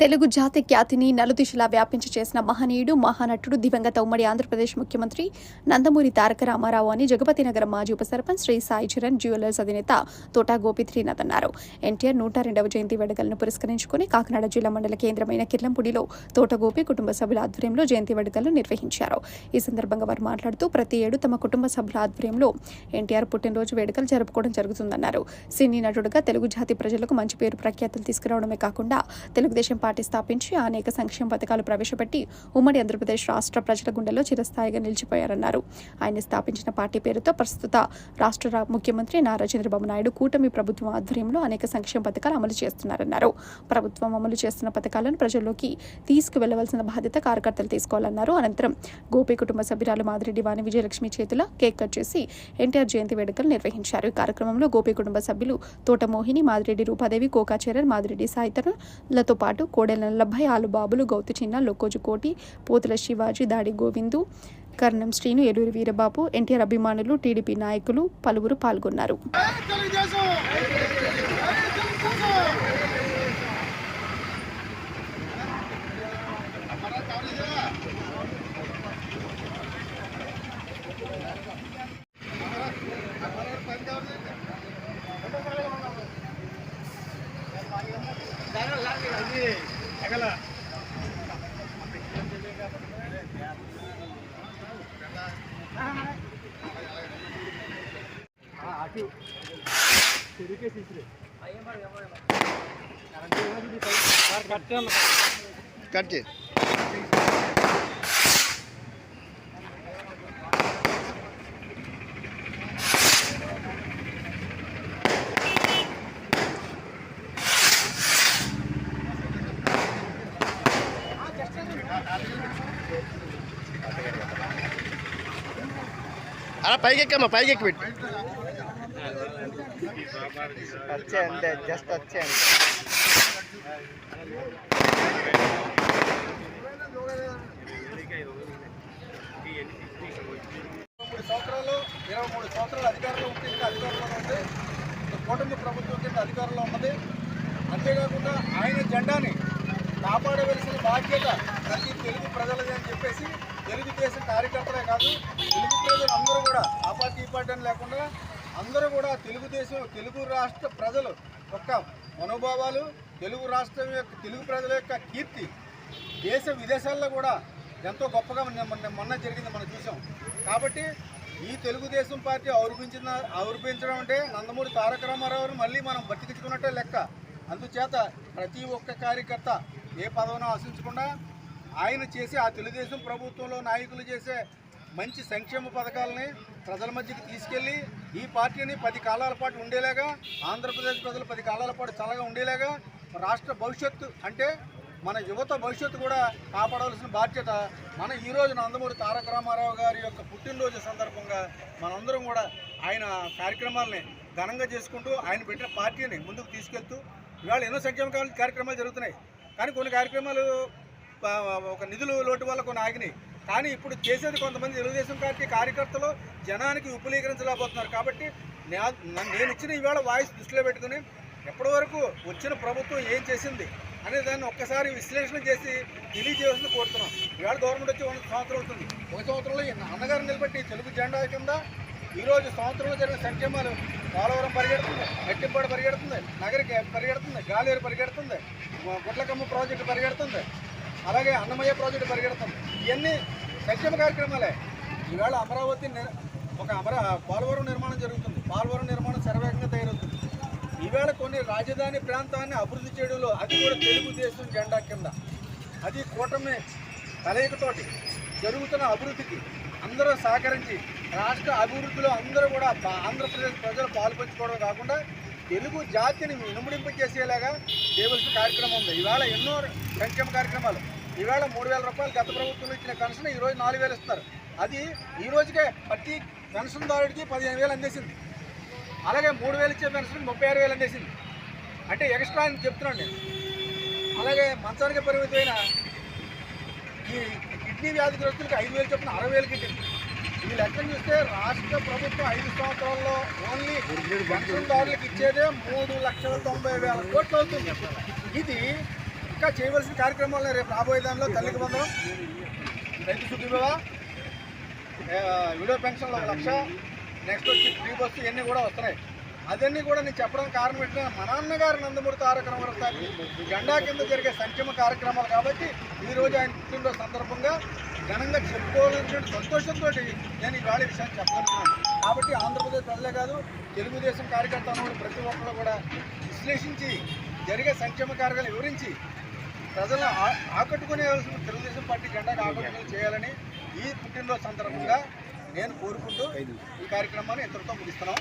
తెలుగు జాతి ఖ్యాతిని నలుదిశలా వ్యాపించి చేసిన మహనీయుడు, మహానటుడు, దివంగత ఉమ్మడి ఆంధ్రప్రదేశ్ ముఖ్యమంత్రి నందమూరి తారక రామారావు అని జగపతినగరం మాజీ ఉప సర్పంచ్ శ్రీ సాయి చరణ్ జ్యువెలర్స్ అధినేత తోటా గోపీనాథ్ అన్నారు. ఎన్టీఆర్ 102వ జయంతి వేడుకలను పురస్కరించుకుని కాకినాడ జిల్లా మండల కేంద్రమైన కిర్లంపూడిలో తోట గోపి కుటుంబ సభ్యుల ఆధ్వర్యంలో జయంతి వేడుకలను నిర్వహించారు. ఈ సందర్భంగా వారు మాట్లాడుతూ ప్రతి ఏడు తమ కుటుంబ సభ్యుల ఆధ్వర్యంలో ఎన్టీఆర్ పుట్టినరోజు వేడుకలు జరుపుకోవడం జరుగుతుందన్నారు. సినీ నటుడుగా తెలుగు జాతి ప్రజలకు మంచి పేరు ప్రఖ్యాతులు తీసుకురావడమే కాకుండా తెలుగుదేశం పార్టీ స్థాపించి అనేక సంక్షేమ పథకాలు ప్రవేశపెట్టి ఉమ్మడి ఆంధ్రప్రదేశ్ రాష్ట్ర ప్రజల గుండెల్లో చిరస్థాయిగా నిలిచిపోయారన్నారు. ఆయన స్థాపించిన పార్టీ పేరుతో ప్రస్తుత రాష్ట్ర ముఖ్యమంత్రి నారా చంద్రబాబు నాయుడు కూటమి ప్రభుత్వం ఆధ్వర్యంలో అనేక సంక్షేమ పథకాలు అమలు చేస్తున్నారన్నారు. ప్రభుత్వం అమలు చేస్తున్న పథకాలను ప్రజల్లోకి తీసుకువెళ్లవలసిన బాధ్యత కార్యకర్తలు తీసుకోవాలన్నారు. అనంతరం గోపి కుటుంబ సభ్యురాలు మాదిరెడ్డి వాణి విజయలక్ష్మి చేతుల కేక్ కట్ చేసి ఎన్టీఆర్ జయంతి వేడుకలు నిర్వహించారు. ఈ కార్యక్రమంలో గోపి కుటుంబ సభ్యులు తోట మోహిని, మాదిరెడ్డి రూపాదేవి, కోకాచరణ్, మాదిరెడ్డి సాయితరులతో పాటు కోడెల నల్లభై, ఆలుబాబులు, గౌతు చిన్న, లోకోజు కోటి, పోతుల శివాజీ, దాడి గోవిందు, కర్ణం శ్రీను, ఏలూరి వీరబాబు, ఎన్టీఆర్ అభిమానులు, టీడీపీ నాయకులు పలువురు పాల్గొన్నారు. కట్ చే అలా పైకి ఎక్కమ్మా, పైకి ఎక్కి పెట్టు. వచ్చే అంతే, జస్ట్ వచ్చే అంతే. 23 సంవత్సరాలు అధికారంలో ఉంటే అధికారంలో ఉంటే కూటమి ప్రభుత్వం కింద అధికారంలో ఉన్నది. అంతేకాకుండా ఆయన జెండాని కాపాడవలసిన బాధ్యత ప్రతి తెలుగు ప్రజలది అని చెప్పేసి తెలుగుదేశం కార్యకర్తలే కాదు, తెలుగు ప్రజలు అందరూ కూడా ఆ పార్టీ ఈ పార్టీ అని లేకుండా అందరూ కూడా తెలుగు రాష్ట్ర ప్రజలు యొక్క మనోభావాలు, తెలుగు రాష్ట్రం యొక్క తెలుగు ప్రజల యొక్క కీర్తి దేశ విదేశాల్లో కూడా ఎంతో గొప్పగా మొన్న జరిగింది, మనం చూసాం. కాబట్టి ఈ తెలుగుదేశం పార్టీ ఔరపించడం అంటే నందమూరి తారక రామారావుని మళ్ళీ మనం బతికించుకున్నట్టే లెక్క. అందుచేత ప్రతి ఒక్క కార్యకర్త ఏ పదవిని ఆశించకుండా ఆయన చేసి ఆ తెలుగుదేశం ప్రభుత్వంలో నాయకులు చేసే మంచి సంక్షేమ పథకాలని ప్రజల మధ్యకి తీసుకెళ్ళి ఈ పార్టీని 10 కాలాల పాటు ఉండేలాగా, ఆంధ్రప్రదేశ్ ప్రజలు 10 కాలాల పాటు చల్లగా ఉండేలాగా, రాష్ట్ర భవిష్యత్తు అంటే మన యువత భవిష్యత్తు కూడా కాపాడవలసిన బాధ్యత మన ఈరోజు నందమూరి తారక రామారావు గారి యొక్క పుట్టినరోజు సందర్భంగా మనందరం కూడా ఆయన కార్యక్రమాలని ఘనంగా చేసుకుంటూ ఆయన పెట్టిన పార్టీని ముందుకు తీసుకెళ్తూ ఇవాళ ఎన్నో సంక్షేమ కార్యక్రమాలు జరుగుతున్నాయి. కానీ కొన్ని కార్యక్రమాలు ఒక నిధులు లోటు వల్ల కొన్ని ఆగినాయి. కానీ ఇప్పుడు చేసేది కొంతమంది తెలుగుదేశం పార్టీ కార్యకర్తలు జనానికి విపులీకరించలేకపోతున్నారు. కాబట్టి నేను ఇచ్చిన ఇవాళ వాయిస్ దృష్టిలో పెట్టుకుని ఎప్పటి వరకు వచ్చిన ప్రభుత్వం ఏం చేసింది అనే దాన్ని ఒక్కసారి విశ్లేషణ చేసి తెలియజేయాల్సిన కోరుతున్నాం. ఇవాళ గవర్నమెంట్ వచ్చి 100 సంవత్సరాలు అవుతుంది. 1 సంవత్సరంలో అన్నగారు నిలబెట్టి తెలుగు జెండా కింద ఈరోజు సంవత్సరంలో జరిగిన సంక్షేమాలు పోలవరం పరిగెడుతుంది, గట్టింపాడు పరిగెడుతుంది, నగరికి పరిగెడుతుంది, గాలేరు పరిగెడుతుంది, గుట్లకమ్మ ప్రాజెక్టు పరిగెడుతుంది, అలాగే అన్నమయ్య ప్రాజెక్టు పరిగెడుతుంది. ఇవన్నీ సంక్షేమ కార్యక్రమాలే. ఈవేళ అమరావతి పోలవరం నిర్మాణం జరుగుతుంది. పోలవరం నిర్మాణం శరవేగంగా తయారవుతుంది. ఈవేళ కొన్ని రాజధాని ప్రాంతాన్ని అభివృద్ధి చేయడంలో అది కూడా తెలుగుదేశం జెండా కింద, అది కూటమి కలయికతోటి జరుగుతున్న అభివృద్ధికి అందరూ సహకరించి రాష్ట్ర అభివృద్ధిలో అందరూ కూడా ఆంధ్రప్రదేశ్ ప్రజలు పాల్పంచుకోవడం కాకుండా తెలుగు జాతిని ఇనుముడింపజేసేలాగా చేయవలసిన కార్యక్రమం ఉంది. ఈవేళ ఎన్నో సంక్షేమ కార్యక్రమాలు. ఈవేళ 3,000 రూపాయలు గత ప్రభుత్వంలో ఇచ్చిన పెన్షన్ ఈరోజు 4,000 ఇస్తున్నారు. అది ఈ రోజుకే ప్రతి పెన్షన్దారుడికి 15,000 అందేసింది. అలాగే 3,000 ఇచ్చే పెన్షన్ 36,000 అందేసింది. అంటే ఎక్స్ట్రా అని చెప్తున్నాను నేను. అలాగే మంచానికి పరిమితమైన ఈ కిడ్నీ వ్యాధిగ్రస్తులకు 5,000 చొప్పున 60,000 కిడ్నీ. ఈ లెక్కను చూస్తే రాష్ట్ర ప్రభుత్వం 5 సంవత్సరాల్లో ఓన్లీ పెన్షన్దారులకు ఇచ్చేదే 3,90,000 కోట్లు అవుతుంది. ఇది ఇంకా చేయవలసిన కార్యక్రమాలు రేపు రాబోయే దానిలో తల్లికి బంధం, రైతు శుద్ధిగా, విడో పెన్షన్లు 1 లక్ష, నెక్స్ట్ వచ్చి ఫ్రీ బస్సు, ఇవన్నీ కూడా వస్తున్నాయి. అదన్నీ కూడా నేను చెప్పడానికి కారణం ఏంటంటే మా నాన్నగారు నందమూరి తారక రామారావు గారి జెండా కింద జరిగే సంక్షేమ కార్యక్రమాలు కాబట్టి ఈరోజు ఆయన పుట్టినరోజు సందర్భంగా ఘనంగా చెప్పుకోవాలనేటువంటి సంతోషంతో నేను ఈ వేళ విషయాన్ని చెప్పగలుగుతున్నాను. కాబట్టి ఆంధ్రప్రదేశ్ ప్రజలే కాదు, తెలుగుదేశం కార్యకర్తలు ప్రతి ఒక్కరు కూడా విశ్లేషించి జరిగే సంక్షేమ కార్యక్రమాలు వివరించి ప్రజలను ఆకట్టుకునేవలసిన తెలుగుదేశం పార్టీ జెండాకు ఆకట్టుకుని చేయాలని ఈ పుట్టినరోజు సందర్భంగా నేను కోరుకుంటూ ఈ కార్యక్రమాన్ని ఇంతటితో ముగిస్తున్నాం.